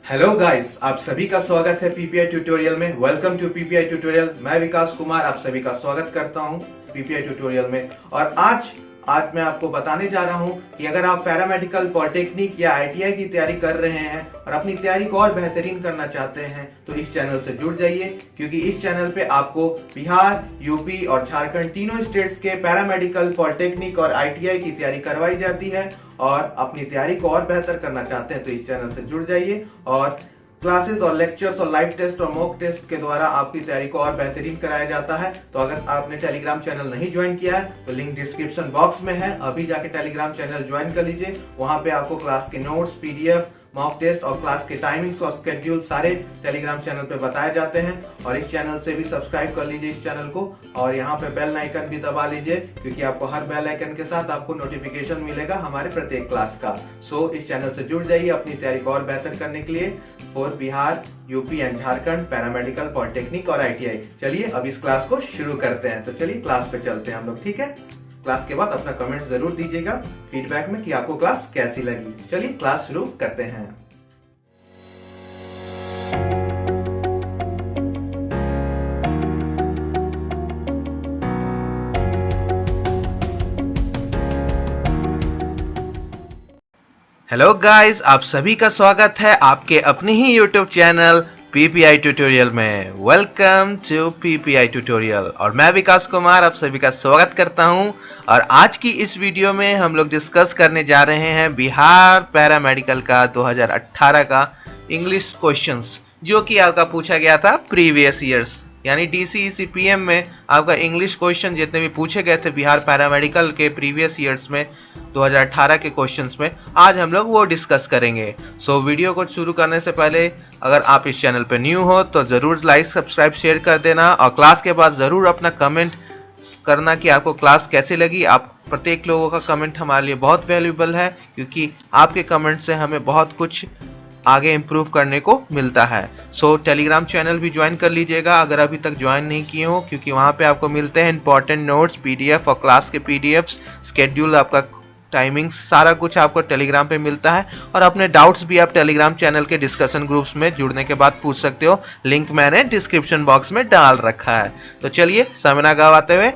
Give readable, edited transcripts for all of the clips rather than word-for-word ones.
Hello guys, आप सभी का स्वागत है पीपीआई ट्यूटोरियल में। Welcome to PPI tutorial. मैं विकास कुमार आप सभी का स्वागत करता हूं पीपीआई ट्यूटोरियल में। और आज मैं आपको बताने जा रहा हूं कि अगर आप पैरामेडिकल, पॉलिटेक्निक या आईटीआई की तैयारी कर रहे हैं और अपनी तैयारी को और बेहतरीन करना चाहते हैं तो इस चैनल से जुड़ जाइए, क्योंकि इस चैनल पे आपको बिहार, यूपी और झारखंड तीनों स्टेट्स के पैरामेडिकल, पॉलिटेक्निक और आईटीआई की तैयारी करवाई जाती है। और अपनी तैयारी को और बेहतर करना चाहते हैं तो इस चैनल से जुड़ जाइए। और क्लासेस और लेक्चर्स और लाइव टेस्ट और मॉक टेस्ट के द्वारा आपकी तैयारी को और बेहतरीन कराया जाता है। तो अगर आपने टेलीग्राम चैनल नहीं ज्वाइन किया है तो लिंक डिस्क्रिप्शन बॉक्स में है, अभी जाके टेलीग्राम चैनल ज्वाइन कर लीजिए। वहां पे आपको क्लास के नोट्स, पीडीएफ, मॉक टेस्ट और क्लास के टाइमिंग्स और स्केड्यूल सारे टेलीग्राम चैनल पे बताए जाते हैं। और इस चैनल से भी सब्सक्राइब कर लीजिए इस चैनल को, और यहाँ पे बेल आइकन भी दबा लीजिए, क्योंकि आपको हर बेल आइकन के साथ आपको नोटिफिकेशन मिलेगा हमारे प्रत्येक क्लास का। सो इस चैनल से जुड़ जाइए अपनी तैयारी को और बेहतर करने के लिए for Bihar, UP and Jharkhand paramedical, polytechnic और आईटीआई। चलिए अब इस क्लास को शुरू करते हैं। तो चलिए क्लास पे चलते हैं हम लोग, ठीक है। क्लास के बाद अपना कमेंट जरूर दीजिएगा फीडबैक में कि आपको क्लास कैसी लगी। चलिए क्लास शुरू करते हैं। हेलो गाइस, आप सभी का स्वागत है आपके अपने ही यूट्यूब चैनल पीपीआई ट्यूटोरियल में। Welcome to PPI tutorial. और मैं विकास कुमार आप सभी का स्वागत करता हूं। और आज की इस वीडियो में हम लोग डिस्कस करने जा रहे हैं बिहार पैरामेडिकल का 2018 का इंग्लिश क्वेश्चंस, जो कि आपका पूछा गया था प्रीवियस ईयर्स, यानी डीसीईसीपीएम में आपका इंग्लिश क्वेश्चन जितने भी पूछे गए थे बिहार पैरामेडिकल के प्रीवियस ईयर्स में 2018 के क्वेश्चंस में, आज हम लोग वो डिस्कस करेंगे। सो वीडियो को शुरू करने से पहले अगर आप इस चैनल पे न्यू हो तो ज़रूर लाइक, सब्सक्राइब, शेयर कर देना। और क्लास के बाद ज़रूर अपना कमेंट करना कि आपको क्लास कैसी लगी। आप प्रत्येक लोगों का कमेंट हमारे लिए बहुत वैल्यूएबल है, क्योंकि आपके कमेंट से हमें बहुत कुछ आगे इम्प्रूव करने को मिलता है। सो टेलीग्राम चैनल भी ज्वाइन कर लीजिएगा अगर अभी तक ज्वाइन नहीं किए हो, क्योंकि वहाँ पे आपको मिलते हैं इंपॉर्टेंट नोट्स, पीडीएफ और क्लास के पीडीएफ, स्केड्यूल, आपका टाइमिंग्स, सारा कुछ आपको टेलीग्राम पे मिलता है। और अपने डाउट्स भी आप टेलीग्राम चैनल के डिस्कशन ग्रुप्स में जुड़ने के बाद पूछ सकते हो, लिंक मैंने डिस्क्रिप्शन बॉक्स में डाल रखा है। तो चलिए समय ना गवाते हुए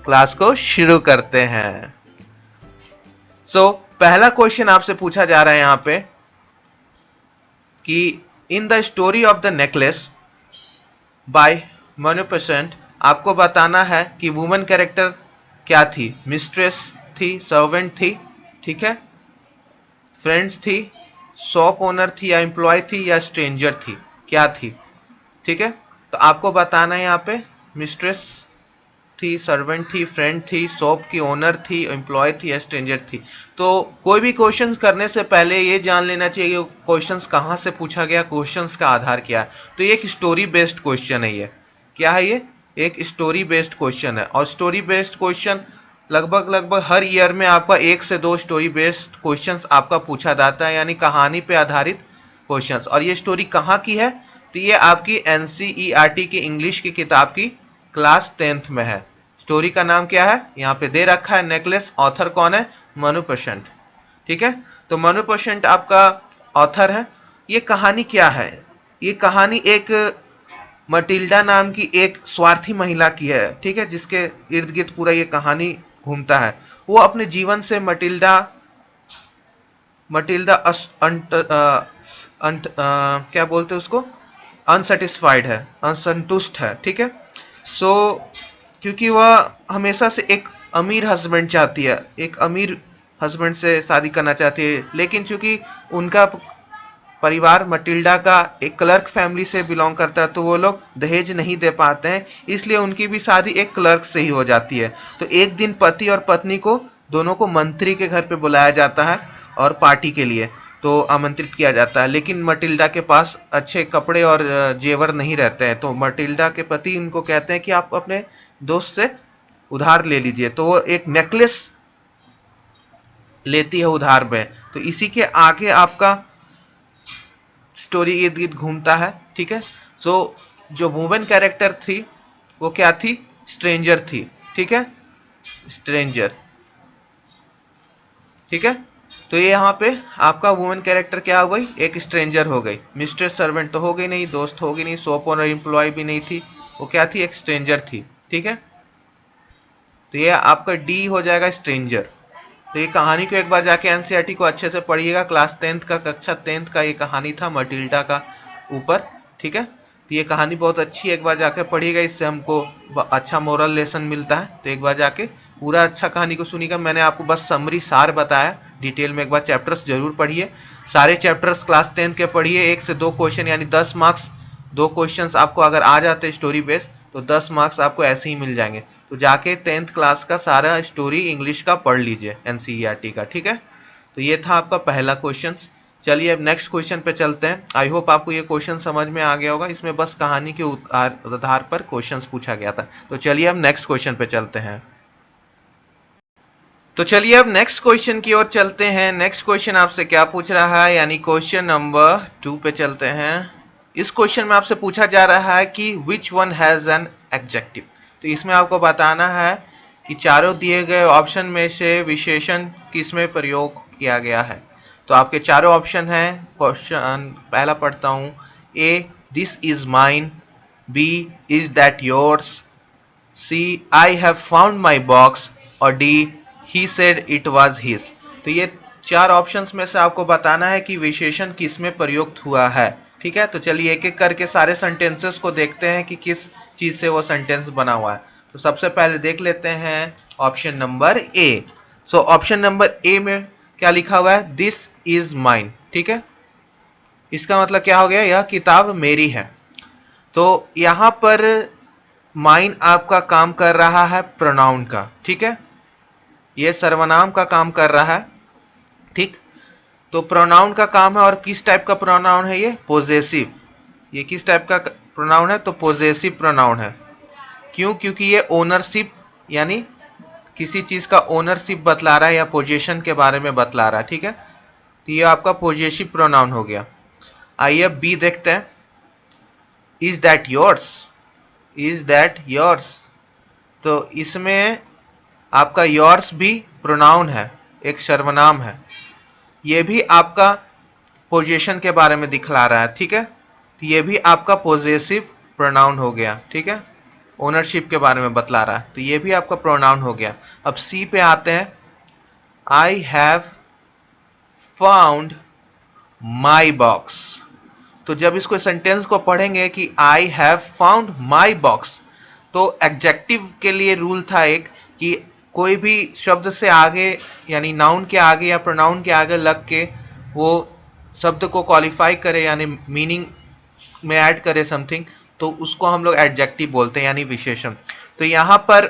क्लास को शुरू करते हैं। सो पहला क्वेश्चन आपसे पूछा जा रहा है यहाँ पे कि in the story of the necklace by Maupassant, आपको बताना है कि वुमन कैरेक्टर क्या थी। मिस्ट्रेस थी, सर्वेंट थी, ठीक है, फ्रेंड्स थी, शॉप ओनर थी या एम्प्लॉय थी या स्ट्रेंजर थी, क्या थी, ठीक है। तो आपको बताना है यहाँ पे मिस्ट्रेस थी, सर्वेंट थी, फ्रेंड थी, शॉप की ओनर थी, एम्प्लॉय थी या स्ट्रेंजर थी। तो कोई भी क्वेश्चंस करने से पहले ये जान लेना चाहिए कि क्वेश्चंस कहाँ से पूछा गया, क्वेश्चंस का आधार क्या है। तो ये एक स्टोरी बेस्ड क्वेश्चन है। ये क्या है? ये एक स्टोरी बेस्ड क्वेश्चन है। और स्टोरी बेस्ड क्वेश्चन लगभग हर ईयर में आपका 1 से 2 स्टोरी बेस्ड क्वेश्चंस आपका पूछा जाता है, यानी कहानी पे आधारित क्वेश्चंस। और ये स्टोरी कहाँ की है? तो ये आपकी एनसीईआरटी की इंग्लिश की किताब की क्लास 10th में है। स्टोरी का नाम क्या है? यहाँ पे दे रखा है नेकलेस। ऑथर कौन है? मनुपेसेंट, ठीक है। तो मनुपेसेंट आपका ऑथर है। ये कहानी क्या है? ये कहानी एक मटिल्डा नाम की एक स्वार्थी महिला की है, ठीक है, जिसके इर्द गिर्द पूरा ये कहानी घूमता है। वो अपने जीवन से क्या बोलते हैं उसको, अनसेटिस्फाइड है, असंतुष्ट है, ठीक है। सो क्योंकि वह हमेशा से एक अमीर हस्बैंड चाहती है, एक अमीर हस्बैंड से शादी करना चाहती है, लेकिन चूंकि उनका परिवार मटिल्डा का एक क्लर्क फैमिली से बिलोंग करता है, तो वो लोग दहेज नहीं दे पाते हैं, इसलिए उनकी भी शादी एक क्लर्क से ही हो जाती है। तो एक दिन पति और पत्नी को दोनों को मंत्री के घर पे बुलाया जाता है और पार्टी के लिए तो आमंत्रित किया जाता है। लेकिन मटिल्डा के पास अच्छे कपड़े और जेवर नहीं रहते हैं, तो मटिल्डा के पति उनको कहते हैं कि आप अपने दोस्त से उधार ले लीजिए। तो वो एक नेकलेस लेती है उधार में। तो इसी के आगे आपका स्टोरी इर्द गिर्द घूमता है, ठीक है। सो जो वुमेन कैरेक्टर थी वो क्या थी? स्ट्रेंजर थी, ठीक है, स्ट्रेंजर, ठीक है। तो ये यहाँ पे आपका वुमेन कैरेक्टर क्या हो गई, एक स्ट्रेंजर हो गई। मिस्ट्रेस सर्वेंट तो हो गई नहीं, दोस्त हो गई नहीं, शॉप ओनर एम्प्लॉय भी नहीं थी, वो क्या थी, एक स्ट्रेंजर थी। ठीक है, तो ये आपका डी हो जाएगा, स्ट्रेंजर। तो ये कहानी को एक बार जाके एनसीईआरटी को अच्छे से पढ़िएगा। क्लास 10th का, कक्षा 10th का ये कहानी था मटिल्डा का ऊपर। ठीक है, तो ये कहानी बहुत अच्छी है, एक बार जाके पढ़िएगा, इससे हमको अच्छा मोरल लेसन मिलता है। तो एक बार जाके पूरा अच्छा कहानी को सुनिएगा। मैंने आपको बस समरी सार बताया, डिटेल में एक बार चैप्टर्स जरूर पढ़िए। सारे चैप्टर्स क्लास 10th के पढ़िए। 1 से 2 क्वेश्चन यानी 10 मार्क्स, 2 क्वेश्चन आपको अगर आ जाते स्टोरी बेस तो 10 मार्क्स आपको ऐसे ही मिल जाएंगे। तो जाके 10th क्लास का सारा स्टोरी इंग्लिश का पढ़ लीजिए, एनसीईआरटी का। ठीक है, तो ये था आपका पहला क्वेश्चन। चलिए अब नेक्स्ट क्वेश्चन पे चलते हैं। आई होप आपको ये क्वेश्चन समझ में आ गया होगा। इसमें बस कहानी के आधार पर क्वेश्चंस पूछा गया था। तो चलिए अब नेक्स्ट क्वेश्चन पे चलते हैं। तो चलिए अब नेक्स्ट क्वेश्चन की ओर चलते हैं। नेक्स्ट क्वेश्चन आपसे क्या पूछ रहा है, यानी क्वेश्चन नंबर 2 पे चलते हैं। इस क्वेश्चन में आपसे पूछा जा रहा है कि which one has an adjective. तो इसमें आपको बताना है कि चारों दिए गए ऑप्शन में से विशेषण किसमें प्रयोग किया गया है। तो आपके चारों ऑप्शन हैं। क्वेश्चन पहला पढ़ता हूं। A, this is mine. B, is that yours. C, I have found my box. और D, he said it was his. तो ये 4 ऑप्शंस में से आपको बताना है कि विशेषण किसमें प्रयुक्त हुआ है। ठीक है, तो चलिए एक एक करके सारे सेंटेंसेस को देखते हैं कि किस चीज से वो सेंटेंस बना हुआ है। तो सबसे पहले देख लेते हैं option number A. So option number A में क्या लिखा हुआ है, दिस इज माइन। ठीक है, इसका मतलब क्या हो गया, यह किताब मेरी है। तो यहां पर माइन आपका काम कर रहा है प्रोनाउन का। ठीक है, ये सर्वनाम का काम कर रहा है। ठीक, तो प्रोनाउन का काम है। और किस टाइप का प्रोनाउन है ये, पोजेसिव। ये किस टाइप का प्रोनाउन है, तो पोजेसिव प्रोनाउन है। क्यों, क्योंकि ये ओनरशिप यानी किसी चीज का ओनरशिप बतला रहा है या पोजीशन के बारे में बतला रहा है। ठीक है, तो ये आपका पोजेसिव प्रोनाउन हो गया। आइए अब बी देखते हैं। Is that yours. Is that yours, तो इसमें आपका योर्स भी प्रोनाउन है, एक सर्वनाम है। ये भी आपका पोजीशन के बारे में दिखला रहा है। ठीक है, तो ये भी आपका पोजेसिव प्रोनाउन हो गया। ठीक है, ओनरशिप के बारे में बतला रहा है, तो ये भी आपका प्रोनाउन हो गया। अब सी पे आते हैं। आई हैव फाउंड माई बॉक्स। तो जब इसको सेंटेंस को पढ़ेंगे कि आई हैव फाउंड माई बॉक्स, तो एडजेक्टिव के लिए रूल था एक कि कोई भी शब्द से आगे यानी नाउन के आगे या प्रोनाउन के आगे लग के वो शब्द को क्वालिफाई करे यानी मीनिंग में ऐड करे समथिंग, तो उसको हम लोग एडजेक्टिव बोलते हैं यानी विशेषण। तो यहाँ पर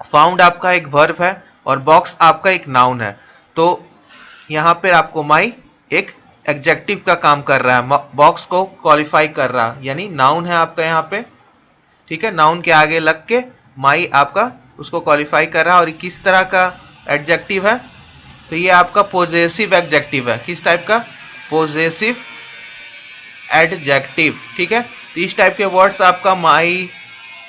फाउंड आपका एक वर्ब है और बॉक्स आपका एक नाउन है। तो यहाँ पर आपको माई एक एडजेक्टिव का काम कर रहा है, बॉक्स को क्वालिफाई कर रहा है, यानी नाउन है आपका यहाँ पे। ठीक है, नाउन के आगे लग के माई आपका उसको क्वालिफाई कर रहा है। और किस तरह का एडजेक्टिव है, तो ये आपका पॉजिटिव एडजेक्टिव है। किस टाइप का, पॉजिटिव एडजेक्टिव। ठीक है, तो इस टाइप के वर्ड्स आपका माई,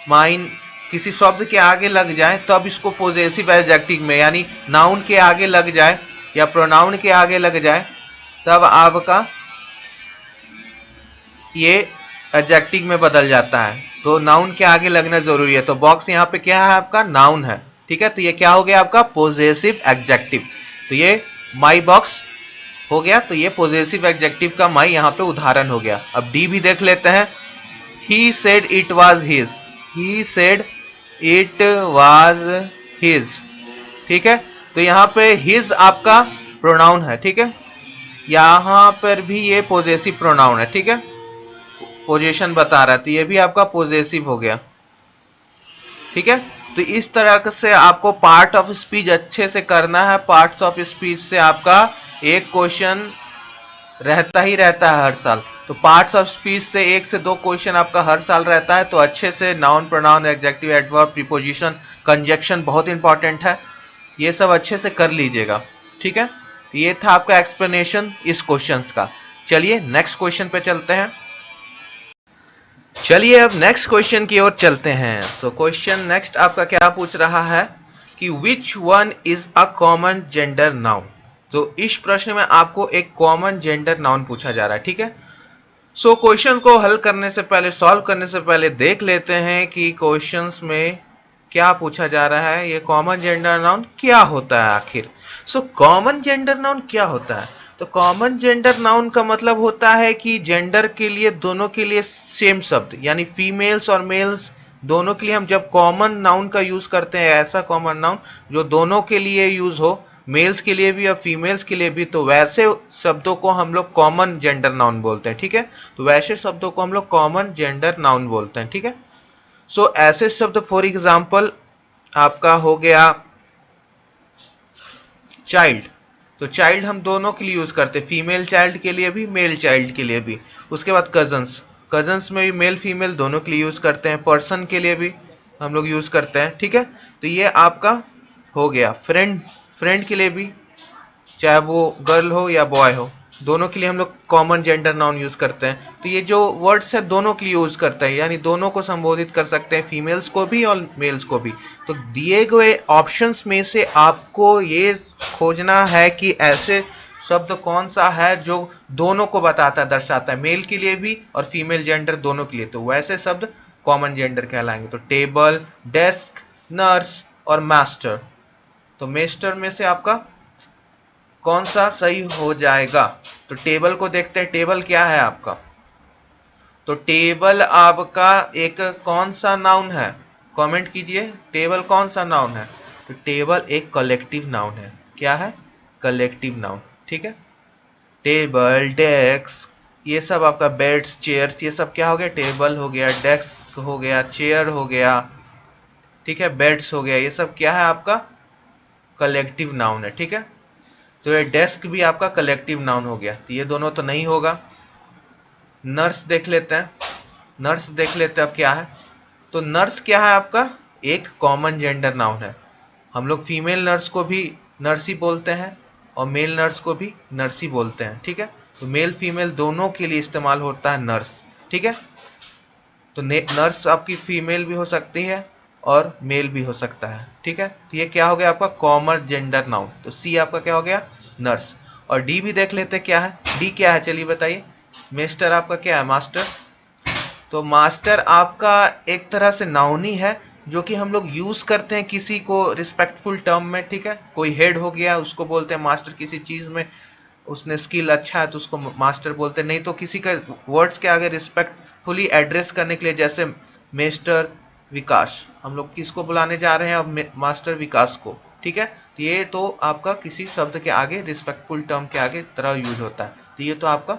माइन किसी शब्द के आगे लग जाए तब इसको पॉजिटिव एडजेक्टिव में यानी नाउन के आगे लग जाए या प्रोनाउन के आगे लग जाए तब आपका ये एडजेक्टिव में बदल जाता है। तो नाउन के आगे लगना जरूरी है। तो बॉक्स यहाँ पे क्या है, आपका नाउन है। ठीक है, तो ये क्या हो गया आपका पॉजिटिव एडजेक्टिव। तो ये माई बॉक्स हो गया, तो ये पॉजिटिव एडजेक्टिव का माई यहाँ पे उदाहरण हो गया। अब डी भी देख लेते हैं। ही said it was his. He said it was his. ठीक है, तो यहाँ पे हिज आपका प्रोनाउन है। ठीक है, यहाँ पर भी ये पॉजिटिव प्रोनाउन है। ठीक है, पोजीशन बता रहा है, तो ये भी आपका पॉजिटिव हो गया। ठीक है, तो इस तरह से आपको पार्ट ऑफ स्पीच अच्छे से करना है। पार्ट्स ऑफ स्पीच से आपका एक क्वेश्चन रहता ही रहता है हर साल। तो पार्ट्स ऑफ स्पीच से 1 से 2 क्वेश्चन आपका हर साल रहता है। तो अच्छे से noun, pronoun, adjective, adverb, preposition, conjunction बहुत इंपॉर्टेंट है, ये सब अच्छे से कर लीजिएगा। ठीक है, ये था आपका एक्सप्लेनेशन इस क्वेश्चन का। चलिए नेक्स्ट क्वेश्चन पे चलते हैं। चलिए अब नेक्स्ट क्वेश्चन की ओर चलते हैं। सो क्वेश्चन नेक्स्ट आपका क्या पूछ रहा है कि which one is a common gender noun. तो इस प्रश्न में आपको एक कॉमन जेंडर नाउन पूछा जा रहा है, ठीक है। सो क्वेश्चन को हल करने से पहले, सॉल्व करने से पहले देख लेते हैं कि क्वेश्चंस में क्या पूछा जा रहा है, ये कॉमन जेंडर नाउन क्या होता है आखिर। सो कॉमन जेंडर नाउन क्या होता है? तो कॉमन जेंडर नाउन का मतलब होता है कि जेंडर के लिए, दोनों के लिए सेम शब्द, यानी फीमेल्स और मेल्स दोनों के लिए हम जब कॉमन नाउन का यूज करते हैं, ऐसा कॉमन नाउन जो दोनों के लिए यूज हो, मेल्स के लिए भी और फीमेल्स के लिए भी, तो वैसे शब्दों को हम लोग कॉमन जेंडर नाउन बोलते हैं, ठीक है। तो वैसे शब्दों को हम लोग कॉमन जेंडर नाउन बोलते हैं, ठीक है। सो ऐसे शब्द फॉर एग्जाम्पल आपका हो गया चाइल्ड। तो चाइल्ड हम दोनों के लिए यूज करते हैं, फीमेल चाइल्ड के लिए भी, मेल चाइल्ड के लिए भी। उसके बाद कजन्स, कजन्स में भी मेल फीमेल दोनों के लिए यूज करते हैं। पर्सन के लिए भी हम लोग यूज करते हैं, ठीक है। तो ये आपका हो गया। फ्रेंड, फ्रेंड के लिए भी, चाहे वो गर्ल हो या बॉय हो, दोनों के लिए हम लोग कॉमन जेंडर नाउन यूज करते हैं। तो ये जो वर्ड्स है दोनों के लिए यूज करते हैं, यानी दोनों को संबोधित कर सकते हैं, फीमेल्स को भी और मेल्स को भी। तो दिए गए ऑप्शंस में से आपको ये खोजना है कि ऐसे शब्द कौन सा है जो दोनों को बताता है, दर्शाता है, मेल के लिए भी और फीमेल जेंडर दोनों के लिए। तो वैसे शब्द कॉमन जेंडर कहलाएंगे। तो टेबल, डेस्क, नर्स और मास्टर। तो मास्टर में से आपका कौन सा सही हो जाएगा? तो टेबल को देखते हैं, टेबल क्या है आपका? तो टेबल आपका एक कौन सा नाउन है? कमेंट कीजिए, टेबल कौन सा नाउन है? तो टेबल एक कलेक्टिव नाउन है। क्या है? कलेक्टिव नाउन, ठीक है। टेबल, डेस्क, ये सब आपका, बेड्स, चेयर्स, ये सब क्या हो गया? टेबल हो गया, डेस्क हो गया, चेयर हो गया, ठीक है, बेड्स हो गया, ये सब क्या है आपका? कलेक्टिव नाउन है, ठीक है। तो ये डेस्क भी आपका कलेक्टिव नाउन हो गया, तो ये दोनों तो नहीं होगा। नर्स देख लेते हैं, नर्स देख लेते हैं अब क्या है। तो नर्स क्या है आपका? एक कॉमन जेंडर नाउन है। हम लोग फीमेल नर्स को भी नर्स ही बोलते हैं और मेल नर्स को भी नर्स ही बोलते हैं, ठीक है। तो मेल फीमेल दोनों के लिए इस्तेमाल होता है नर्स, ठीक है। तो नर्स आपकी फीमेल भी हो सकती है और मेल भी हो सकता है, ठीक है। तो ये क्या हो गया आपका? Common gender noun. तो सी आपका क्या हो गया? नर्स। और डी भी देख लेते हैं क्या है। डी क्या है, चलिए बताइए। मास्टर आपका क्या है? मास्टर। तो मास्टर आपका एक तरह से नाउन ही है, जो कि हम लोग यूज करते हैं किसी को रिस्पेक्टफुल टर्म में, ठीक है। कोई हेड हो गया, उसको बोलते हैं मास्टर, किसी चीज में उसने स्किल अच्छा है तो उसको मास्टर बोलते हैं। नहीं तो किसी का वर्ड्स के आगे रिस्पेक्टफुली एड्रेस करने के लिए, जैसे मिस्टर विकास, हम लोग किसको बुलाने जा रहे हैं अब? मास्टर विकास को, ठीक है। तो ये तो आपका किसी शब्द के आगे, रिस्पेक्टफुल टर्म के आगे तरह यूज होता है। तो ये तो आपका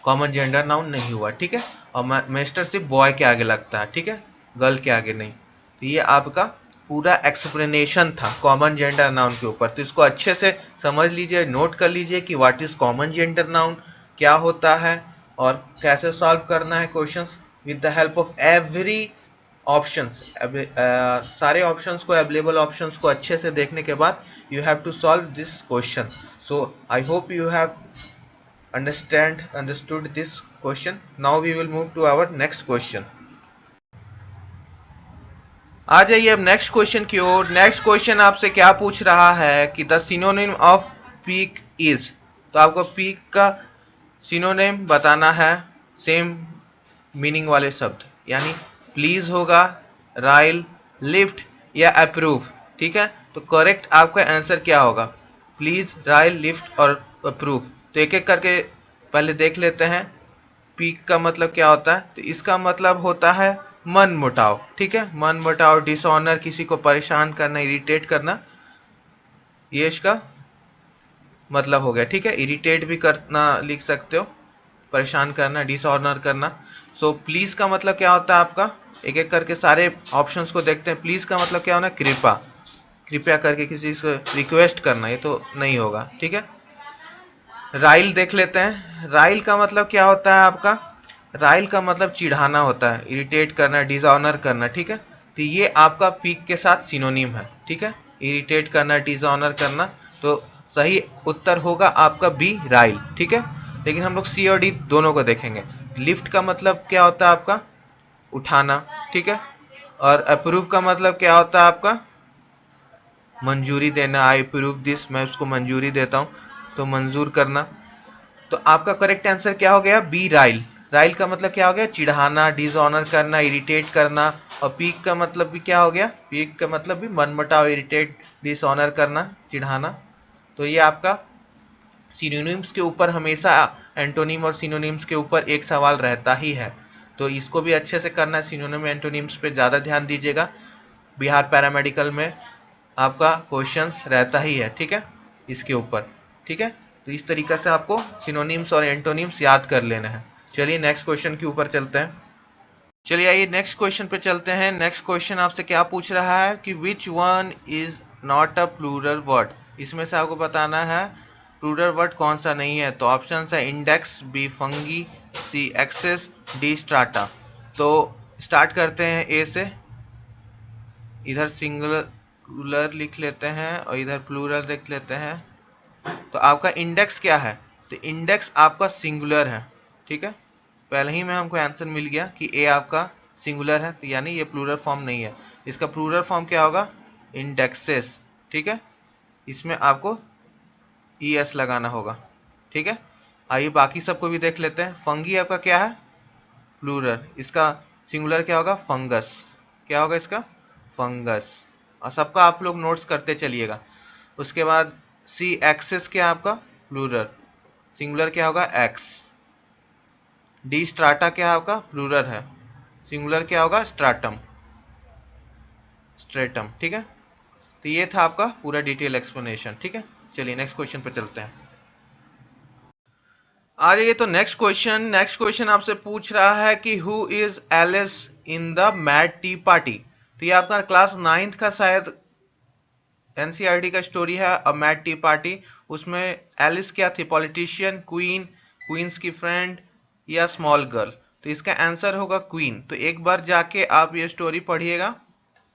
कॉमन जेंडर नाउन नहीं हुआ, ठीक है। और मिस्टर सिर्फ बॉय के आगे लगता है, ठीक है, गर्ल के आगे नहीं। तो ये आपका पूरा एक्सप्लेनेशन था कॉमन जेंडर नाउन के ऊपर। तो इसको अच्छे से समझ लीजिए, नोट कर लीजिए कि what is common gender noun, क्या होता है और कैसे सॉल्व करना है questions with the help of every options. सारे ऑप्शंस को, अवेलेबल ऑप्शंस को अच्छे से देखने के बाद you have to solve this question. So I hope you have understood this question. Now we will move to our next question. आ जाइए अब नेक्स्ट क्वेश्चन की ओर। नेक्स्ट क्वेश्चन आपसे क्या पूछ रहा है कि the synonym off peak is. तो आपको पीक का सिनोनिम बताना है, सेम मीनिंग वाले शब्द, यानी प्लीज होगा, राइल, लिफ्ट या अप्रूव, ठीक है। तो करेक्ट आपका आंसर क्या होगा? प्लीज, राइल, लिफ्ट और अप्रूव। तो एक एक करके पहले देख लेते हैं। पीक का मतलब क्या होता है? तो इसका मतलब होता है मन मुटाव, ठीक है। मन मुटाव, डिसऑनर, किसी को परेशान करना, इरिटेट करना, ये इसका मतलब हो गया, ठीक है। इरिटेट भी करना लिख सकते हो, परेशान करना, डिसऑनर करना। सो प्लीज का मतलब क्या होता है आपका? एक एक करके सारे ऑप्शंस को देखते हैं। प्लीज का मतलब क्या होना? कृपा, कृपया करके किसी से रिक्वेस्ट करना, ये तो नहीं होगा, ठीक है। राइल देख लेते हैं। राइल का मतलब क्या होता है आपका? राइल का मतलब चिढ़ाना होता है, इरिटेट करना, डिसऑनर करना, ठीक है। तो ये आपका पीक के साथ सिनोनिम है, ठीक है, इरिटेट करना, डिसऑनर करना। तो सही उत्तर होगा आपका बी, राइल, ठीक है। लेकिन हम लोग सी और डी दोनों को देखेंगे। लिफ्ट का मतलब क्या होता है आपका? उठाना, ठीक है। और अप्रूव का मतलब क्या होता है आपका? मंजूरी देना, आई अप्रूव दिस, मैं उसको मंजूरी देता हूँ, तो मंजूर करना। तो आपका करेक्ट आंसर क्या हो गया? बी, राइल। राइल का मतलब क्या हो गया? चिढ़ाना, डिसऑनर करना, इरिटेट करना। और पीक का मतलब भी क्या हो गया? पीक का मतलब भी मनमुटाव, इरिटेट, डिसऑनर करना, चिढ़ाना। तो ये आपका सिनोनिम्स के ऊपर हमेशा एंटोनिम और सिनोनिम्स के ऊपर एक सवाल रहता ही है, तो इसको भी अच्छे से करना है। सिनोनिम एंटोनिम्स पे ज़्यादा ध्यान दीजिएगा, बिहार पैरामेडिकल में आपका क्वेश्चंस रहता ही है, ठीक है, इसके ऊपर। ठीक है, तो इस तरीके से आपको सिनोनिम्स और एंटोनिम्स याद कर लेना है। चलिए नेक्स्ट क्वेश्चन के ऊपर चलते हैं। चलिए आइए नेक्स्ट क्वेश्चन पे चलते हैं। नेक्स्ट क्वेश्चन आपसे क्या पूछ रहा है कि which one is not a plural word. इसमें से आपको बताना है प्लूरल वर्ड कौन सा नहीं है। तो ऑप्शन है इंडेक्स, बी फंगी, सी एक्सेस, डी स्ट्राटा। तो स्टार्ट करते हैं ए से। इधर सिंगुलर लिख लेते हैं और इधर प्लूरल लिख लेते हैं। तो आपका इंडेक्स क्या है? तो इंडेक्स आपका सिंगुलर है, ठीक है। पहले ही में हमको आंसर मिल गया कि ए आपका सिंगुलर है, तो यानी ये प्लूरल फॉर्म नहीं है। इसका प्लूरल फॉर्म क्या होगा? इंडेक्सेस, ठीक है। इसमें आपको ई एस लगाना होगा, ठीक है। आइए बाकी सबको भी देख लेते हैं। फंगी आपका क्या है? प्लूरल। इसका सिंगुलर क्या होगा? फंगस। क्या होगा इसका? फंगस। और सबका आप लोग नोट्स करते चलिएगा। उसके बाद सी एक्सेस क्या है आपका? प्लूरल। सिंगुलर क्या होगा? एक्स। डी स्ट्राटा क्या है आपका? प्लूरल है। सिंगुलर क्या होगा? स्ट्राटम, स्ट्रेटम, ठीक है। तो ये था आपका पूरा डिटेल एक्सप्लेनेशन, ठीक है। चलिए नेक्स्ट क्वेश्चन पर चलते हैं। आ जाइए तो नेक्स्ट क्वेश्चन। नेक्स्ट क्वेश्चन आपसे पूछ रहा है कि who is Alice in the mad tea party. तो ये आपका क्लास 9th का शायद एनसीईआरटी का स्टोरी है, अ मैड टी पार्टी। उसमें एलिस क्या थी? पॉलिटिशियन, क्वीन, क्वींस की फ्रेंड, या स्मॉल गर्ल। तो इसका आंसर होगा क्वीन। तो एक बार जाके आप ये स्टोरी पढ़िएगा,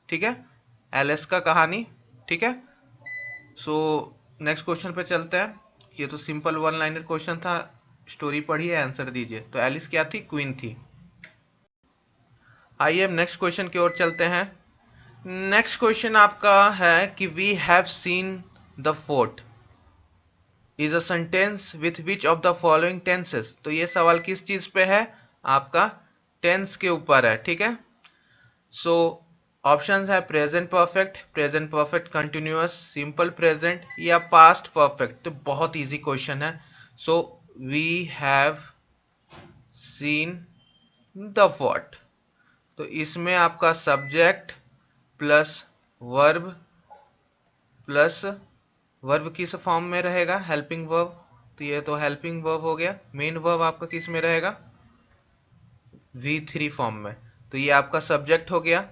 ठीक है, एलिस का कहानी, ठीक है। सो नेक्स्ट क्वेश्चन पे चलते हैं। ये तो सिंपल वन लाइनर क्वेश्चन था, स्टोरी पढ़िए, आंसर दीजिए। तो एलिस क्या थी? क्वीन थी। आइए अब नेक्स्ट क्वेश्चन की ओर चलते हैं। नेक्स्ट क्वेश्चन आपका है कि we have seen the fort is a sentence with which of the following tenses. तो ये सवाल किस चीज पे है? आपका टेंस के ऊपर है, ठीक है। सो ऑप्शंस है present perfect, present perfect continuous, simple present, या पास्ट परफेक्ट। तो बहुत इजी क्वेश्चन है। So we have seen the what. तो इसमें आपका subject plus verb plus verb किस फॉर्म में रहेगा? Helping verb. तो ये तो हेल्पिंग वर्ब हो गया। मेन वर्ब आपका किस में रहेगा? V3 फॉर्म में। तो ये आपका सब्जेक्ट हो गया।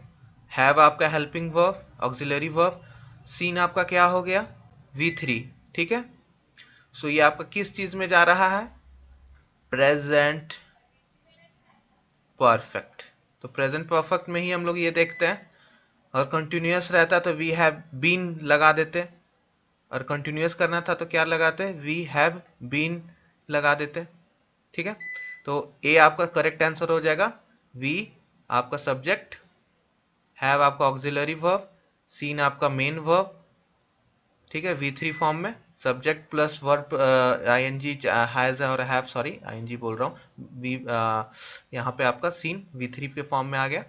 हैव आपका helping verb, auxiliary verb. Seen आपका क्या हो गया? V3, ठीक है। सो ये आपका किस चीज में जा रहा है? Present perfect. तो प्रेजेंट परफेक्ट में ही हम लोग ये देखते हैं। और कंटिन्यूअस रहता तो वी हैव बीन लगा देते, और कंटिन्यूअस करना था तो क्या लगाते? वी हैव बीन लगा देते, ठीक है। तो ए आपका करेक्ट आंसर हो जाएगा। वी आपका सब्जेक्ट, हैव आपका ऑक्सिलरी वर्ब, सीन आपका मेन वर्ब, ठीक है, V3 फॉर्म में। Subject plus verb ING has और हैव, सॉरी आईएनजी बोल रहा हूँ, वी यहाँ पे आपका सीन V3 के फॉर्म में आ गया।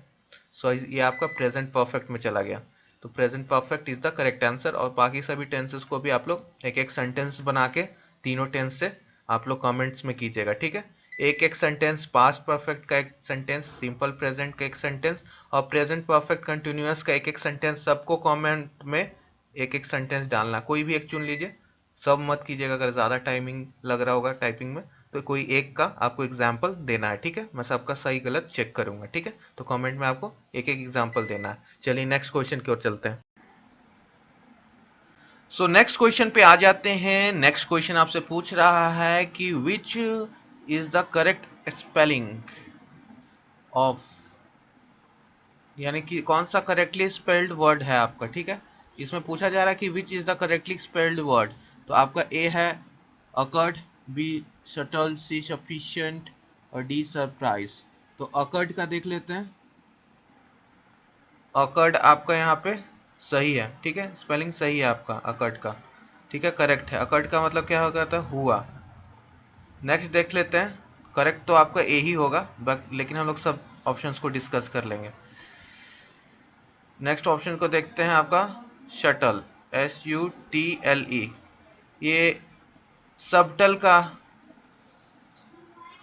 सो ये आपका प्रेजेंट परफेक्ट में चला गया। तो present perfect is the correct answer. और बाकी सभी टेंसेस को भी आप लोग एक एक सेंटेंस बना के तीनों टेंस से आप लोग कमेंट्स में कीजिएगा, ठीक है। एक एक सेंटेंस, पास्ट परफेक्ट का एक सेंटेंस, सिंपल प्रेजेंट का एक सेंटेंस, और प्रेजेंट परफेक्ट कंटिन्यूअस का एक एक सेंटेंस, सबको कमेंट में एक एक सेंटेंस डालना। कोई भी एक चुन लीजिए, सब मत कीजिएगा। अगर ज़्यादा टाइमिंग लग रहा होगा टाइपिंग में तो कोई एक का आपको एग्जाम्पल देना है, ठीक है। मैं सबका सही गलत चेक करूंगा, ठीक है। तो कमेंट में आपको एक एक एग्जाम्पल देना है। चलिए नेक्स्ट क्वेश्चन की ओर चलते हैं। सो नेक्स्ट क्वेश्चन पे आ जाते हैं। नेक्स्ट क्वेश्चन आपसे पूछ रहा है कि which is the correct spelling of, यानी कि कौन सा करेक्टली स्पेल्ड वर्ड है आपका, ठीक है। इसमें पूछा जा रहा है कि which is the correctly spelled word. तो आपका ए है अकर्ड, बी शटल, सी सफिशिएंट, और डी सरप्राइज। तो अकर्ड का देख लेते हैं। अकर्ड आपका यहाँ पे सही है, ठीक है, स्पेलिंग सही है आपका अकर्ड का, ठीक है, करेक्ट है। अकर्ड का मतलब क्या होगा था, हुआ। नेक्स्ट देख लेते हैं, करेक्ट तो आपका ए ही होगा, लेकिन हम लोग सब ऑप्शंस को डिस्कस कर लेंगे। नेक्स्ट ऑप्शन को देखते हैं आपका शटल, SUTLE। ये सबटल का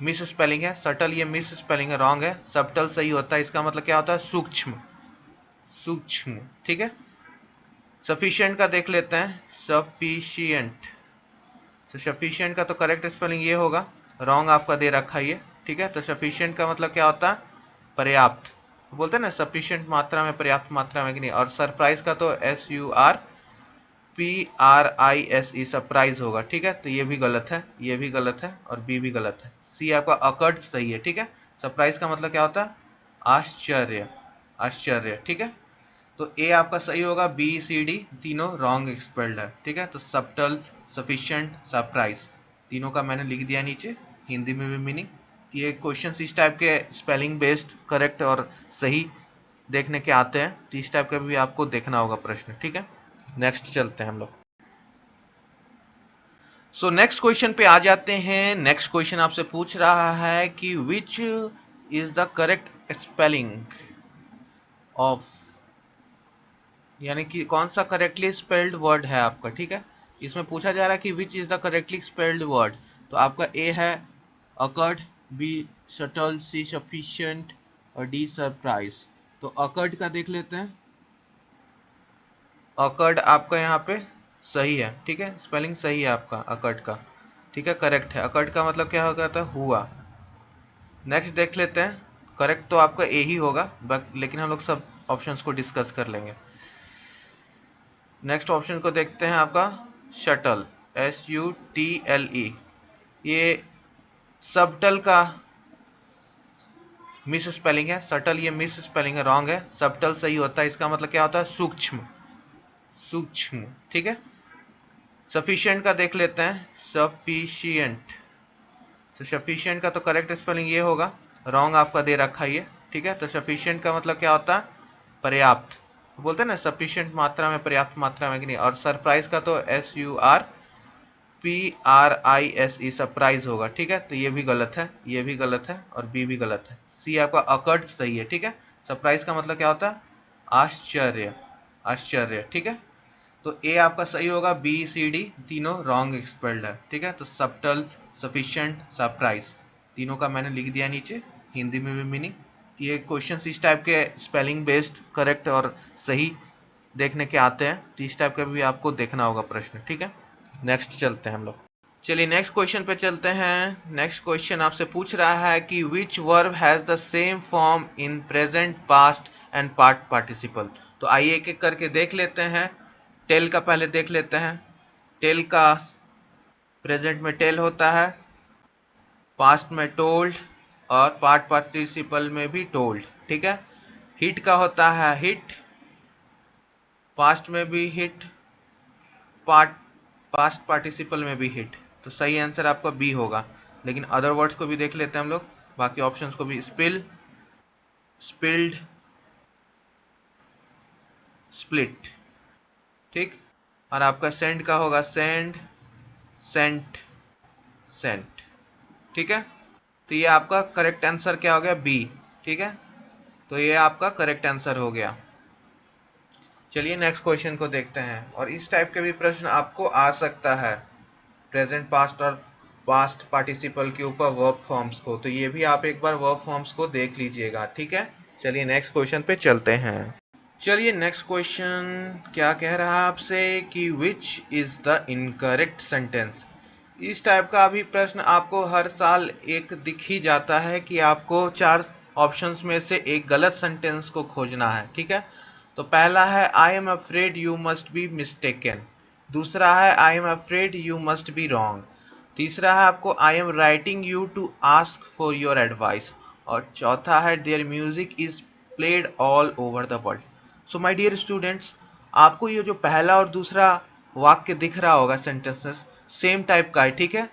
मिस स्पेलिंग है, सटल ये मिस स्पेलिंग है, रॉन्ग है। सबटल सही होता है, इसका मतलब क्या होता है, सूक्ष्म, सूक्ष्म, ठीक है। सफिशिएंट का देख लेते हैं, सफिशिएंट। सफिशिएंट का तो करेक्ट स्पेलिंग ये होगा, रॉन्ग आपका दे रखा है ये, ठीक है। तो सफिशिएंट का मतलब क्या होता है, पर्याप्त, बोलते हैं ना सफिशिएंट मात्रा में, पर्याप्त मात्रा में कि नहीं। और सरप्राइज का तो SURPRISE सरप्राइज होगा, ठीक है। तो ये भी गलत है, ये भी गलत है, और बी भी गलत है। सी आपका अकर्ड सही है, ठीक है। सरप्राइज का मतलब क्या होता है, आश्चर्य, आश्चर्य, ठीक है। तो ए आपका सही होगा, बी सी डी तीनों रॉन्ग स्पेल्ड है, ठीक है। तो सबटल, सफिशिएंट, सरप्राइज तीनों का मैंने लिख दिया नीचे, हिंदी में भी मीनिंग। ये क्वेश्चन इस टाइप के स्पेलिंग बेस्ड करेक्ट और सही देखने के आते हैं, तो इस टाइप का भी आपको देखना होगा प्रश्न, ठीक है। नेक्स्ट चलते हैं हम लोग। सो नेक्स्ट क्वेश्चन पे आ जाते हैं। नेक्स्ट क्वेश्चन आपसे पूछ रहा है कि which is the correct spelling of, यानी कि कौन सा करेक्टली स्पेल्ड वर्ड है आपका, ठीक है। इसमें पूछा जा रहा है कि which is the correctly spelled word. तो आपका ए है अकर्ड, बी शटल, सी सफिशिएंट, और डी सरप्राइज। तो अकर्ड का देख लेते हैं। अकर्ड आपका यहाँ पे सही है, ठीक है, स्पेलिंग सही है आपका अकर्ड का, ठीक है, करेक्ट है। अकर्ड का मतलब क्या होगा था, हुआ। नेक्स्ट देख लेते हैं, करेक्ट तो आपका ए ही होगा, लेकिन हम लोग सब ऑप्शंस को डिस्कस कर लेंगे। नेक्स्ट ऑप्शन को देखते हैं आपका शटल, SUTLE। ये सबटल का मिस स्पेलिंग है, सटल ये मिस स्पेलिंग है, रॉन्ग है। सबटल सही होता है, इसका मतलब क्या होता है, सूक्ष्म, सूक्ष्म, ठीक है। सफिशिएंट का देख लेते हैं, सफिशिएंट। सफिशिएंट का तो करेक्ट स्पेलिंग ये होगा, रॉन्ग आपका दे रखा है ये, ठीक है। तो सफिशिएंट का मतलब क्या होता है, पर्याप्त, बोलते हैं ना सफिशिएंट मात्रा में, पर्याप्त मात्रा में कि नहीं। और सरप्राइज का तो SURPRISE सरप्राइज होगा, ठीक है। तो ये भी गलत है, ये भी गलत है, और बी भी गलत है। सी आपका अकर्ड सही है, ठीक है। सरप्राइज का मतलब क्या होता है, आश्चर्य, आश्चर्य, ठीक है। तो ए आपका सही होगा, बी सी डी तीनों रॉन्ग स्पेल्ड है, ठीक है। तो सबटल, सफिशिएंट, सरप्राइज तीनों का मैंने लिख दिया नीचे, हिंदी में भी मीनिंग। ये क्वेश्चन इस टाइप के स्पेलिंग बेस्ड करेक्ट और सही देखने के आते हैं, तो इस टाइप का भी आपको देखना होगा प्रश्न, ठीक है। नेक्स्ट चलते हैं हम लोग। चलिए नेक्स्ट क्वेश्चन पे चलते हैं। नेक्स्ट क्वेश्चन आपसे पूछ रहा है कि which verb has the same form in present, past and part participle. तो आइए एक एक करके देख लेते हैं। टेल का पहले देख लेते हैं। टेल का प्रेजेंट में टेल होता है, पास्ट में टोल्ड, और पार्ट पार्टिसिपल में भी टोल्ड, ठीक है। हिट का होता है हिट, पास्ट में भी हिट, पास्ट पार्टिसिपल में भी हिट। तो सही आंसर आपका बी होगा। लेकिन अदर वर्ड्स को भी देख लेते हैं हम लोग, बाकी ऑप्शंस को भी। स्पिल, स्पिल्ड, स्प्लिट, ठीक। और आपका सेंड का होगा सेंड, सेंट, सेंट, ठीक है। तो ये आपका करेक्ट आंसर क्या हो गया, बी, ठीक है। तो ये आपका करेक्ट आंसर हो गया। चलिए नेक्स्ट क्वेश्चन को देखते हैं। और इस टाइप के भी प्रश्न आपको आ सकता है, प्रेजेंट, पास्ट और पास्ट पार्टिसिपल के ऊपर वर्ब फॉर्म्स को। तो ये भी आप एक बार वर्ब फॉर्म्स को देख लीजिएगा, ठीक है। चलिए नेक्स्ट क्वेश्चन पे चलते हैं। चलिए नेक्स्ट क्वेश्चन क्या कह रहा है आपसे कि which is the incorrect sentence. इस टाइप का भी प्रश्न आपको हर साल एक दिख ही जाता है कि आपको 4 ऑप्शंस में से एक गलत सेंटेंस को खोजना है, ठीक है। तो पहला है I am afraid you must be mistaken, दूसरा है I am afraid you must be wrong, तीसरा है आपको I am writing you to ask for your advice, और चौथा है there music is played all over the world. So my dear students, आपको ये जो पहला और दूसरा वाक्य दिख रहा होगा सेंटेंसेस सेम टाइप का है, ठीक है,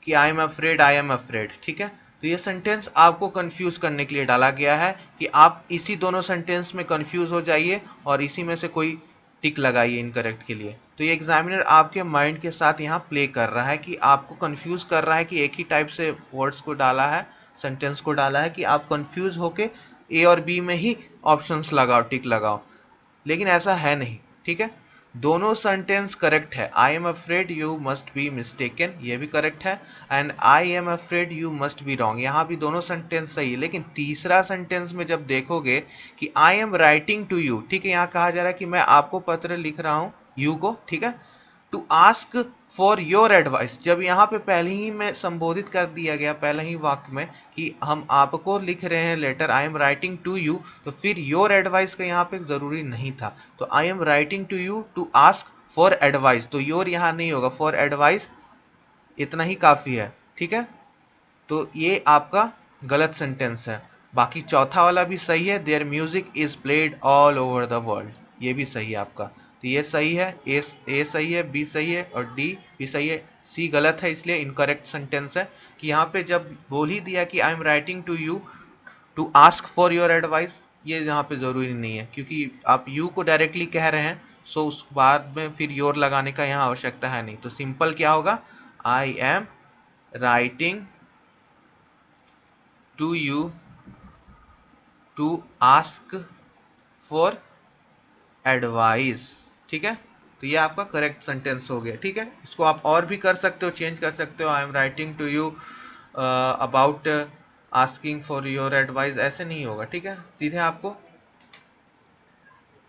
कि I am afraid, I am afraid, ठीक है। तो ये सेंटेंस आपको कंफ्यूज करने के लिए डाला गया है कि आप इसी दोनों सेंटेंस में कंफ्यूज हो जाइए और इसी में से कोई टिक लगाइए इनकरेक्ट के लिए। तो ये एग्जामिनर आपके माइंड के साथ यहाँ प्ले कर रहा है कि आपको कंफ्यूज कर रहा है कि एक ही टाइप से वर्ड्स को डाला है, सेंटेंस को डाला है कि आप कंफ्यूज होके ए और बी में ही ऑप्शंस लगाओ, टिक लगाओ। लेकिन ऐसा है नहीं, ठीक है। दोनों सेंटेंस करेक्ट है। I am afraid you must be mistaken, ये भी करेक्ट है। And I am afraid you must be wrong, यहाँ भी दोनों सेंटेंस सही है। लेकिन तीसरा सेंटेंस में जब देखोगे कि I am writing to you, ठीक है, यहाँ कहा जा रहा है कि मैं आपको पत्र लिख रहा हूँ, यू को, ठीक है, to ask for your advice. जब यहाँ पे पहले ही में संबोधित कर दिया गया, पहले ही वाक्य में, कि हम आपको लिख रहे हैं letter, I am writing to you, तो फिर योर एडवाइस का यहाँ पे जरूरी नहीं था। तो I am writing to you to ask for advice, तो योर यहाँ नहीं होगा, फॉर एडवाइस इतना ही काफी है, ठीक है। तो ये आपका गलत सेंटेंस है। बाकी चौथा वाला भी सही है, there music is played all over the world, ये भी सही है आपका। तो ये सही है, ए सही है, बी सही है और डी भी सही है। सी गलत है, इसलिए इनकरेक्ट सेंटेंस है कि यहाँ पे जब बोल ही दिया कि I am writing to you to ask for your advice, ये यहाँ पे जरूरी नहीं है, क्योंकि आप यू को डायरेक्टली कह रहे हैं, सो उस बाद में फिर योर लगाने का यहाँ आवश्यकता है नहीं। तो सिंपल क्या होगा, I am writing to you to ask for advice, ठीक है। तो ये आपका करेक्ट सेंटेंस हो गया, ठीक है। इसको आप और भी कर सकते हो, चेंज कर सकते हो, I am writing to you about asking for your advice, ऐसे नहीं होगा, ठीक है। सीधे आपको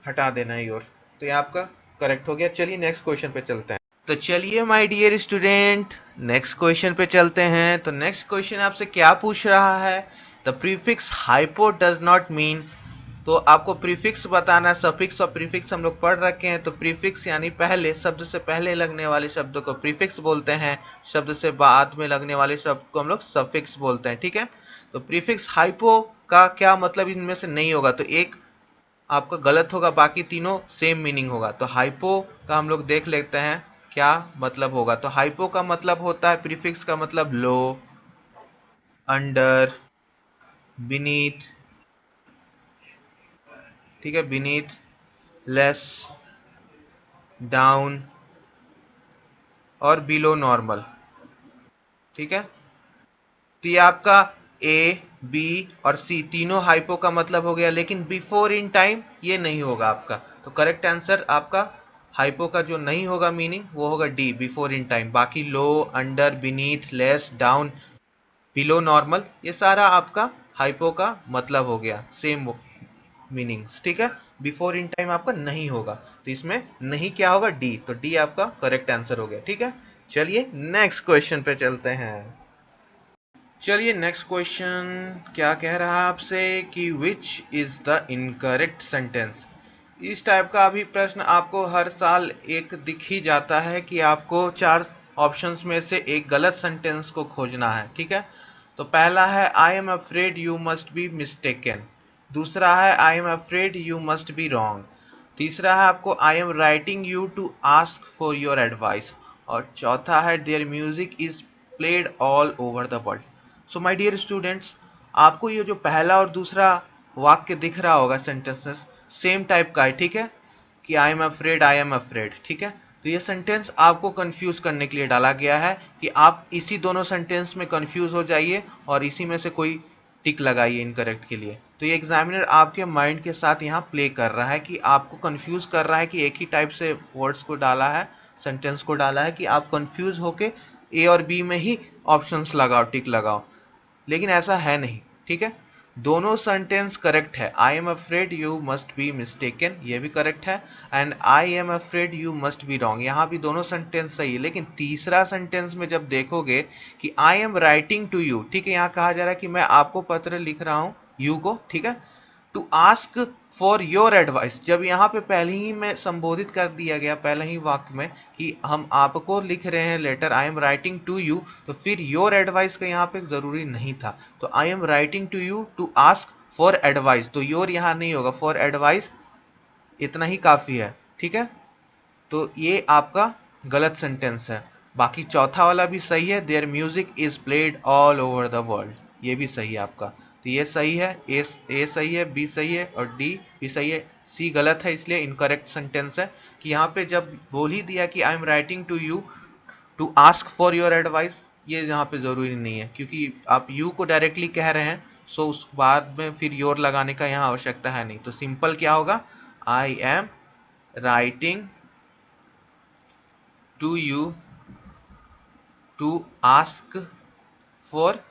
हटा देना है योर। तो ये आपका करेक्ट हो गया। चलिए नेक्स्ट क्वेश्चन पे चलते हैं। तो चलिए my dear student, next question पे चलते हैं। तो नेक्स्ट क्वेश्चन आपसे क्या पूछ रहा है, the prefix hypo does not mean. तो आपको प्रीफिक्स बताना है। सफिक्स और प्रीफिक्स हम लोग पढ़ रखे हैं। तो प्रीफिक्स यानी पहले, शब्द से पहले लगने वाले शब्द को प्रीफिक्स बोलते हैं, शब्द से बाद में लगने वाले शब्द को हम लोग सफिक्स बोलते हैं, ठीक है। तो प्रीफिक्स हाइपो का क्या मतलब इनमें से नहीं होगा, तो एक आपका गलत होगा, बाकी तीनों सेम मीनिंग होगा। तो हाइपो का हम लोग देख लेते हैं क्या मतलब होगा। तो हाइपो का मतलब होता है, प्रीफिक्स का मतलब लो, अंडर, बीनीथ, ठीक है, बीनीथ, लेस, डाउन और बिलो नॉर्मल, ठीक है। तो ये आपका ए, बी और सी तीनों हाइपो का मतलब हो गया। लेकिन बिफोर इन टाइम ये नहीं होगा आपका। तो करेक्ट आंसर आपका हाइपो का जो नहीं होगा मीनिंग, वो होगा डी, बिफोर इन टाइम। बाकी low, under, beneath, less, down, below normal, ये सारा आपका हाइपो का मतलब हो गया, सेम मीनिंग्स, ठीक है। बिफोर इन टाइम आपका नहीं होगा, तो इसमें नहीं क्या होगा, डी। तो डी आपका करेक्ट आंसर हो गया, ठीक है। चलिए नेक्स्ट क्वेश्चन पे चलते हैं। चलिए नेक्स्ट क्वेश्चन क्या कह रहा है आपसे कि which is the incorrect sentence. इस टाइप का अभी प्रश्न आपको हर साल एक दिख ही जाता है कि आपको चार ऑप्शंस में से एक गलत सेंटेंस को खोजना है, ठीक है। तो पहला है I am afraid you must be mistaken, दूसरा है I am afraid you must be wrong, तीसरा है आपको I am writing you to ask for your advice, और चौथा है there music is played all over the world. So my dear students, आपको ये जो पहला और दूसरा वाक्य दिख रहा होगा, सेंटेंसेस सेम टाइप का है, ठीक है, कि आई एम अफ्रेड, ठीक है। तो ये सेंटेंस आपको कंफ्यूज करने के लिए डाला गया है कि आप इसी दोनों सेंटेंस में कंफ्यूज हो जाइए और इसी में से कोई टिक लगाइए इनकरेक्ट के लिए। तो ये एग्जामिनर आपके माइंड के साथ यहाँ प्ले कर रहा है कि आपको कंफ्यूज कर रहा है कि एक ही टाइप से वर्ड्स को डाला है, सेंटेंस को डाला है कि आप कंफ्यूज होके ए और बी में ही ऑप्शंस लगाओ, टिक लगाओ। लेकिन ऐसा है नहीं, ठीक है। दोनों सेंटेंस करेक्ट है। I am afraid you must be mistaken, ये भी करेक्ट है। And I am afraid you must be wrong, यहाँ भी दोनों सेंटेंस सही है। लेकिन तीसरा सेंटेंस में जब देखोगे कि I am writing to you, ठीक है, यहाँ कहा जा रहा है कि मैं आपको पत्र लिख रहा हूँ, यू को, ठीक है, to ask for your advice. जब यहाँ पे पहले ही में संबोधित कर दिया गया, पहले ही वाक्य में, कि हम आपको लिख रहे हैं letter, I am writing to you, तो फिर योर एडवाइस का यहाँ पे जरूरी नहीं था। तो I am writing to you to ask for advice, तो योर यहाँ नहीं होगा, फॉर एडवाइस इतना ही काफी है, ठीक है। तो ये आपका गलत सेंटेंस है। बाकी चौथा वाला भी सही है, there music is played all over the world, ये भी सही है आपका। तो ये सही है, ए सही है, बी सही है और डी भी सही है। सी गलत है, इसलिए इनकरेक्ट सेंटेंस है कि यहाँ पे जब बोल ही दिया कि I am writing to you to ask for your advice, ये यहाँ पे ज़रूरी नहीं है क्योंकि आप यू को डायरेक्टली कह रहे हैं, सो उस बाद में फिर योर लगाने का यहाँ आवश्यकता है नहीं। तो सिंपल क्या होगा, I am writing to you to ask for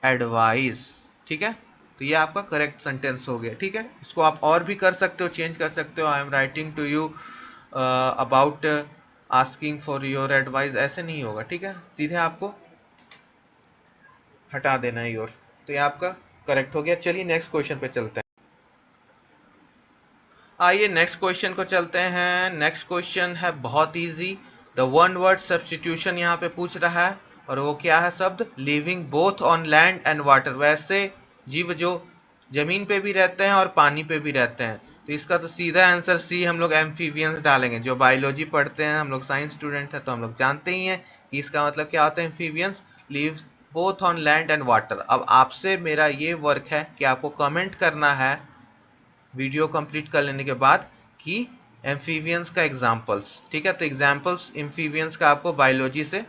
advice. ठीक है, तो ये आपका करेक्ट सेंटेंस हो गया। ठीक है, इसको आप और भी कर सकते हो, चेंज कर सकते हो। I am writing to you about asking for your advice, ऐसे नहीं होगा। ठीक है, सीधे आपको हटा देना है योर। तो ये आपका करेक्ट हो गया। चलिए नेक्स्ट क्वेश्चन पे चलते हैं। आइए नेक्स्ट क्वेश्चन को चलते हैं। नेक्स्ट क्वेश्चन है बहुत easy. The one word substitution यहाँ पे पूछ रहा है और वो क्या है शब्द, living both on land and water. वैसे जीव जो जमीन पे भी रहते हैं और पानी पे भी रहते हैं, तो इसका तो सीधा आंसर सी, हम लोग एम्फीबियंस डालेंगे। जो बायोलॉजी पढ़ते हैं, हम लोग साइंस स्टूडेंट हैं, तो हम लोग जानते ही हैं कि इसका मतलब क्या होता है, amphibians live both on land and water. अब आपसे मेरा ये वर्क है कि आपको कमेंट करना है वीडियो कंप्लीट कर लेने के बाद कि एम्फीबियंस का एग्जाम्पल्स। ठीक है, तो एग्जाम्पल्स एम्फीबियंस का आपको बायोलॉजी से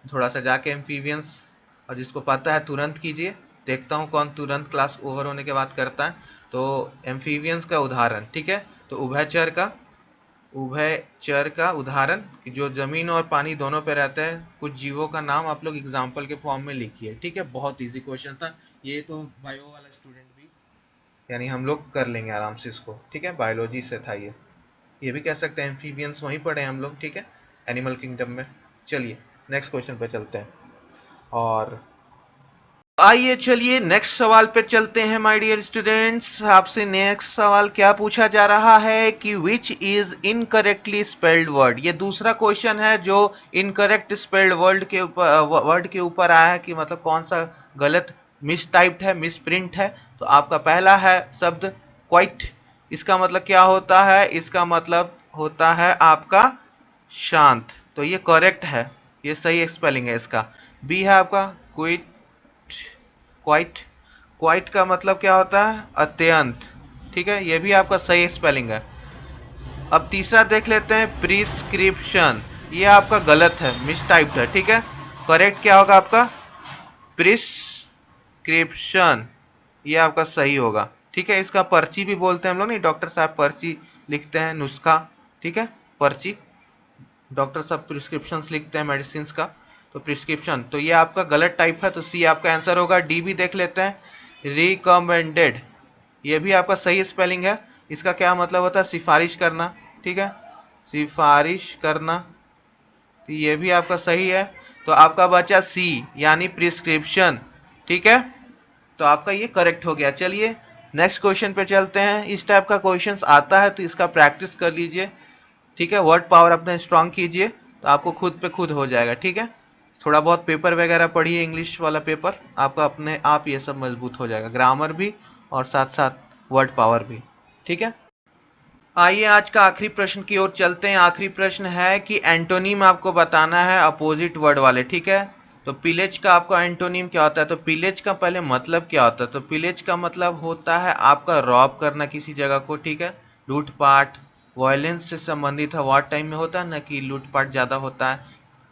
थोड़ा सा जाके एम्फीबियंस, और जिसको पता है तुरंत कीजिए, देखता हूँ कौन तुरंत क्लास ओवर होने के बाद करता है। तो एम्फीबियंस का उदाहरण, ठीक है, तो उभयचर का उदाहरण कि जो जमीन और पानी दोनों पे रहते हैं, कुछ जीवों का नाम आप लोग एग्जाम्पल के फॉर्म में लिखिए। ठीक है, बहुत इजी क्वेश्चन था ये, तो बायो वाला स्टूडेंट भी, यानी हम लोग कर लेंगे आराम से इसको। ठीक है, बायोलॉजी से था ये भी कह सकते हैं, एम्फीबियंस वहीं पढ़े हम लोग। ठीक है, एनिमल किंगडम में। चलिए नेक्स्ट क्वेश्चन पे चलते हैं। और आइए चलिए नेक्स्ट सवाल पे चलते हैं माय डियर स्टूडेंट्स। आपसे नेक्स्ट सवाल क्या पूछा जा रहा है कि which is incorrectly spelled word. ये दूसरा क्वेश्चन है जो इनकरेक्ट स्पेल्ड वर्ड के ऊपर आया है कि मतलब कौन सा गलत मिस टाइप्ड है, मिस प्रिंट है। तो आपका पहला है शब्द क्वाइट। इसका मतलब क्या होता है, इसका मतलब होता है आपका शांत। तो ये करेक्ट है, ये सही स्पेलिंग है इसका। बी है आपका क्विट, क्वाइट। क्वाइट का मतलब क्या होता है, अत्यंत। ठीक है, ये भी आपका सही स्पेलिंग है। अब तीसरा देख लेते हैं, प्रिस्क्रिप्शन। ये आपका गलत है, मिस टाइप्ड है। ठीक है, करेक्ट क्या होगा आपका, प्रिस्क्रिप्शन, ये आपका सही होगा। ठीक है, इसका पर्ची भी बोलते हैं हम लोग, नहीं डॉक्टर साहब पर्ची लिखते हैं, नुस्खा। ठीक है, पर्ची, डॉक्टर साहब प्रिस्क्रिप्शन लिखते हैं मेडिसिन का, तो प्रिस्क्रिप्शन। तो ये आपका गलत टाइप है, तो सी आपका आंसर होगा। डी भी देख लेते हैं, रिकमेंडेड। ये भी आपका सही स्पेलिंग है। इसका क्या मतलब होता है, सिफारिश करना। ठीक है, सिफारिश करना, तो ये भी आपका सही है। तो आपका बचा सी यानी प्रिस्क्रिप्शन। ठीक है, तो आपका ये करेक्ट हो गया। चलिए नेक्स्ट क्वेश्चन पे चलते हैं। इस टाइप का क्वेश्चंस आता है तो इसका प्रैक्टिस कर लीजिए। ठीक है, वर्ड पावर अपना स्ट्रांग कीजिए, तो आपको खुद पे खुद हो जाएगा। ठीक है, थोड़ा बहुत पेपर वगैरह पढ़िए, इंग्लिश वाला पेपर, आपका अपने आप ये सब मजबूत हो जाएगा, ग्रामर भी और साथ साथ वर्ड पावर भी। ठीक है, आइए आज का आखिरी प्रश्न की ओर चलते हैं। आखिरी प्रश्न है कि एंटोनीम आपको बताना है अपोजिट वर्ड वाले। ठीक है, तो पिलेज का आपका एंटोनीम क्या होता है, तो पिलेज का पहले मतलब क्या होता है, तो पिलेज का मतलब होता है आपका रॉब करना किसी जगह को। ठीक है, लूटपाट, वायलेंस से संबंधित है, वार टाइम में होता है ना कि लूटपाट ज़्यादा होता है,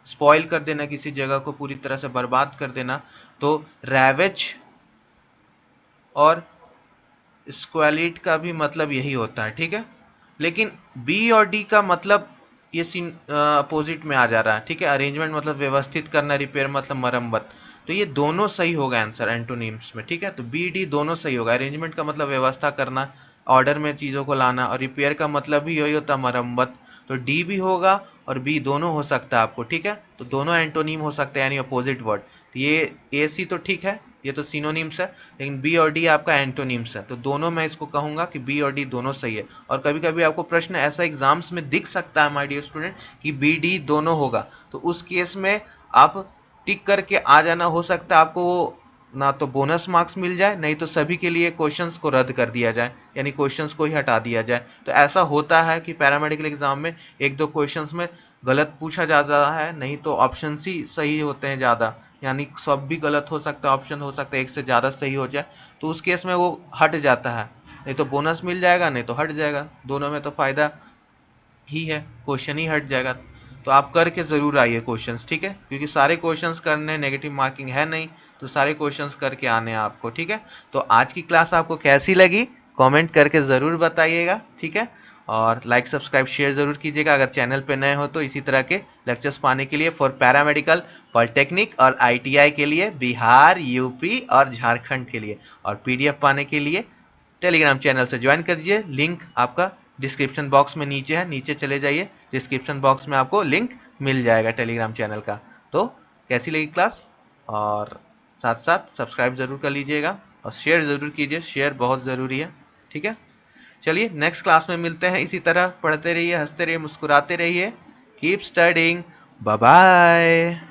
स्पॉइल कर देना किसी जगह को, पूरी तरह से बर्बाद कर देना। तो रैवेज और स्क्वालिड का भी मतलब यही होता है। ठीक है, लेकिन बी और डी का मतलब ये सीन अपोजिट में आ जा रहा है। ठीक है, अरेंजमेंट मतलब व्यवस्थित करना, रिपेयर मतलब मरम्मत। तो ये दोनों सही होगा आंसर एंटोनिम्स में। ठीक है, तो बी डी दोनों सही होगा। अरेंजमेंट का मतलब व्यवस्था करना, ऑर्डर में चीज़ों को लाना, और रिपेयर का मतलब भी यही होता है, मरम्मत। तो डी भी होगा और बी दोनों हो सकता है आपको। ठीक है, तो दोनों एंटोनीम हो सकते हैं यानी अपोजिट वर्ड। तो ये ए सी तो ठीक है, ये तो सिनोनिम्स है, लेकिन बी और डी आपका एंटोनिम्स है। तो दोनों मैं इसको कहूंगा कि बी और डी दोनों सही है। और कभी कभी आपको प्रश्न ऐसा एग्जाम्स में दिख सकता है माय डियर स्टूडेंट कि बी डी दोनों होगा, तो उस केस में आप टिक करके आ जाना। हो सकता है आपको ना तो बोनस मार्क्स मिल जाए, नहीं तो सभी के लिए क्वेश्चंस को रद्द कर दिया जाए, यानी क्वेश्चंस को ही हटा दिया जाए। तो ऐसा होता है कि पैरामेडिकल एग्जाम में एक दो क्वेश्चंस में गलत पूछा जा रहा है, नहीं तो ऑप्शन ही सही होते हैं ज़्यादा। यानी सब भी गलत हो सकता है, ऑप्शन हो सकता है एक से ज़्यादा सही हो जाए, तो उस केस में वो हट जाता है। नहीं तो बोनस मिल जाएगा, नहीं तो हट जाएगा, दोनों में तो फायदा ही है, क्वेश्चन ही हट जाएगा। तो आप करके ज़रूर आइए क्वेश्चंस, ठीक है, क्योंकि सारे क्वेश्चंस करने, नेगेटिव मार्किंग है नहीं, तो सारे क्वेश्चंस करके आने हैं आपको, ठीक है। तो आज की क्लास आपको कैसी लगी कमेंट करके ज़रूर बताइएगा, ठीक है। और लाइक सब्सक्राइब शेयर ज़रूर कीजिएगा अगर चैनल पे नए हो तो, इसी तरह के लेक्चर्स पाने के लिए फॉर पैरामेडिकल, पॉलिटेक्निक और आईटीआई के लिए, बिहार, यूपी और झारखंड के लिए, और पीडीएफ पाने के लिए टेलीग्राम चैनल से ज्वाइन कर दीजिए। लिंक आपका डिस्क्रिप्शन बॉक्स में नीचे है, नीचे चले जाइए, डिस्क्रिप्शन बॉक्स में आपको लिंक मिल जाएगा टेलीग्राम चैनल का। तो कैसी लगी क्लास, और साथ साथ सब्सक्राइब ज़रूर कर लीजिएगा और शेयर ज़रूर कीजिए, शेयर बहुत ज़रूरी है, ठीक है। चलिए नेक्स्ट क्लास में मिलते हैं, इसी तरह पढ़ते रहिए, हंसते रहिए, मुस्कुराते रहिए। Keep studying, bye bye.